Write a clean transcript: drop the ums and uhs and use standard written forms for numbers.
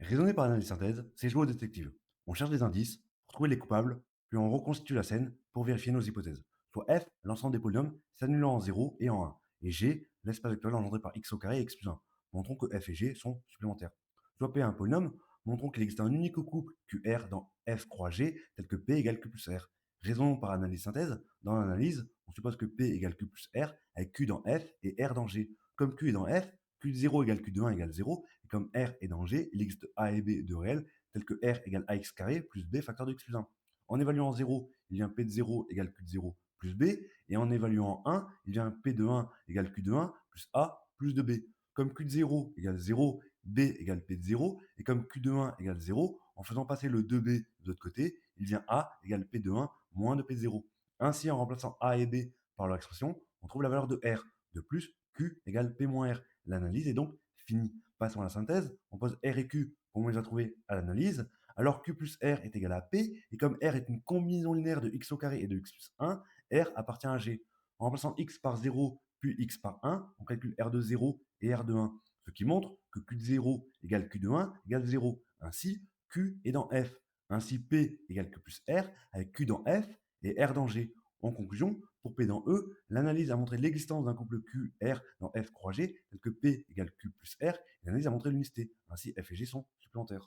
Raisonner par analyse synthèse, c'est jouer au détective. On cherche des indices pour trouver les coupables, puis on reconstitue la scène pour vérifier nos hypothèses. Soit F, l'ensemble des polynômes s'annulant en 0 et en 1, et G, l'espace vectoriel engendré par x au carré et x plus 1. Montrons que F et G sont supplémentaires. Soit P est un polynôme, montrons qu'il existe un unique couple QR dans F croix G, tel que P égale Q plus R. Raisonnons par analyse synthèse. Dans l'analyse, on suppose que P égale Q plus R, avec Q dans F et R dans G. Comme Q est dans F, Q de 0 égale Q de 1 égale 0, et comme R est dans G, il existe A et B de réels, tels que R égale AX carré plus B facteur de x plus 1. En évaluant 0, il vient P de 0 égale Q de 0 plus B, et en évaluant 1, il vient P de 1 égale Q de 1 plus A plus de B. Comme Q de 0 égale 0, B égale P de 0, et comme Q de 1 égale 0, en faisant passer le 2B de l'autre côté, il vient A égale P de 1 moins de P de 0. Ainsi, en remplaçant A et B par leur expression, on trouve la valeur de R. De plus, Q égale P moins R. L'analyse est donc finie. Passons à la synthèse. On pose R et Q comme on les a trouvés à l'analyse. Alors Q plus R est égal à P, et comme R est une combinaison linéaire de x au carré et de x plus 1, R appartient à G. En remplaçant x par 0 puis x par 1, on calcule R de 0 et R de 1, ce qui montre que Q de 0 égale Q de 1 égale 0. Ainsi, Q est dans F. Ainsi, P égale Q plus R avec Q dans F et R dans G. En conclusion, pour P dans E, l'analyse a montré l'existence d'un couple QR dans F croix G, tel que P égale Q plus R, et l'analyse a montré l'unicité. Ainsi, F et G sont supplémentaires.